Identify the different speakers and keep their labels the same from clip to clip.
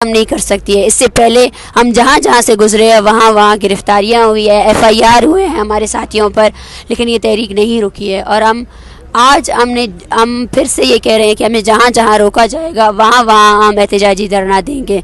Speaker 1: کام نہیں کر سکتی ہے. اس سے پہلے ہم جہاں جہاں سے گزرے ہیں وہاں گرفتاریاں ہوئی ہے, FIR ہوئے ہیں ہمارے ساتھیوں پر, لیکن یہ تحریک نہیں رکی ہے. اور آج ہم پھر سے یہ کہہ رہے ہیں کہ ہمیں جہاں جہاں روکا جائے گا وہاں ہم احتجاجی دھرنا دیں گے.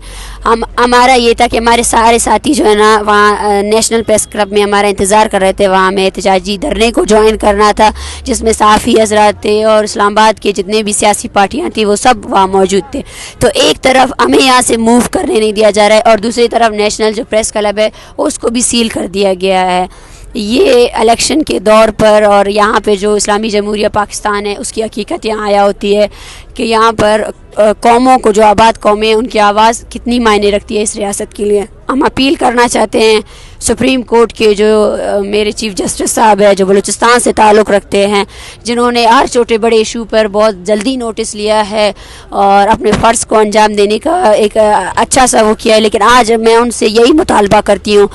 Speaker 1: ہمارا یہ تھا کہ ہمارے سارے ساتھی جو ہے نا وہاں نیشنل پریس کلب میں ہمارا انتظار کر رہے تھے, وہاں ہمیں احتجاجی دھرنے کو جوائن کرنا تھا, جس میں صحافی حضرات تھے اور اسلام آباد کے جتنے بھی سیاسی پارٹیاں تھیں وہ سب وہاں موجود تھے. تو ایک طرف ہمیں یہاں سے موو کرنے نہیں دیا جا رہا ہے اور دوسری طرف نیشنل جو پریس کلب ہے اس کو بھی سیل کر دیا گیا ہے. یہ الیکشن کے دور پر اور یہاں پہ جو اسلامی جمہوریہ پاکستان ہے اس کی حقیقت یہاں آیا ہوتی ہے کہ یہاں پر قوموں کو, جو آباد قومیں ہیں, ان کی آواز کتنی معنی رکھتی ہے اس ریاست کے لیے. ہم اپیل کرنا چاہتے ہیں سپریم کورٹ کے جو میرے چیف جسٹس صاحب ہے جو بلوچستان سے تعلق رکھتے ہیں, جنہوں نے ہر چھوٹے بڑے ایشو پر بہت جلدی نوٹس لیا ہے اور اپنے فرض کو انجام دینے کا ایک اچھا سا وہ کیا ہے. لیکن آج میں ان سے یہی مطالبہ کرتی ہوں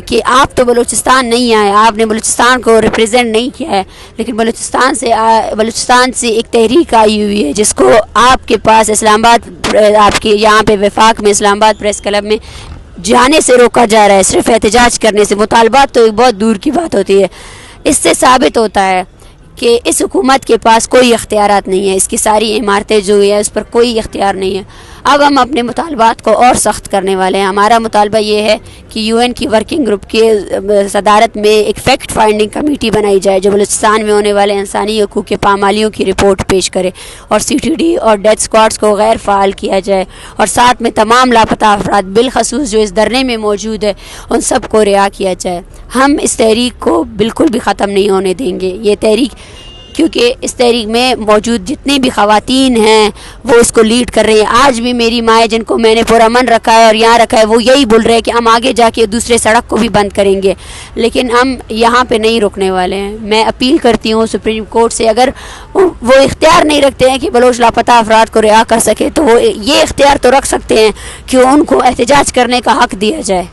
Speaker 1: کہ آپ تو بلوچستان نہیں آئے, آپ نے بلوچستان کو ریپرزینٹ نہیں کیا ہے, لیکن بلوچستان سے ایک تحریک آئی ہوئی ہے جس کو آپ کے پاس اسلام آباد, آپ کے یہاں پہ وفاق میں اسلام آباد پریس کلب میں جانے سے روکا جا رہا ہے, صرف احتجاج کرنے سے. مطالبات تو ایک بہت دور کی بات ہوتی ہے. اس سے ثابت ہوتا ہے کہ اس حکومت کے پاس کوئی اختیارات نہیں ہے, اس کی ساری عمارتیں جو ہیں اس پر کوئی اختیار نہیں ہے. اب ہم اپنے مطالبات کو اور سخت کرنے والے ہیں. ہمارا مطالبہ یہ ہے کہ UN کی ورکنگ گروپ کے صدارت میں ایک فیکٹ فائنڈنگ کمیٹی بنائی جائے جو بلوچستان میں ہونے والے انسانی حقوق کے پامالیوں کی رپورٹ پیش کرے, اور CTD اور ڈیتھ اسکواڈس کو غیر فعال کیا جائے, اور ساتھ میں تمام لاپتہ افراد بالخصوص جو اس دھرنے میں موجود ہے ان سب کو رہا کیا جائے. ہم اس تحریک کو بالکل بھی ختم نہیں ہونے دیں گے. یہ تحریک, کیونکہ اس تحریک میں موجود جتنی بھی خواتین ہیں وہ اس کو لیڈ کر رہی ہیں. آج بھی میری مائیں جن کو میں نے پرامن رکھا ہے اور یہاں رکھا ہے وہ یہی بول رہے ہیں کہ ہم آگے جا کے دوسرے سڑک کو بھی بند کریں گے, لیکن ہم یہاں پہ نہیں رکنے والے ہیں. میں اپیل کرتی ہوں سپریم کورٹ سے, اگر وہ اختیار نہیں رکھتے ہیں کہ بلوچ لاپتہ افراد کو رہا کر سکے تو وہ یہ اختیار تو رکھ سکتے ہیں کہ ان کو احتجاج کرنے کا حق دیا جائے.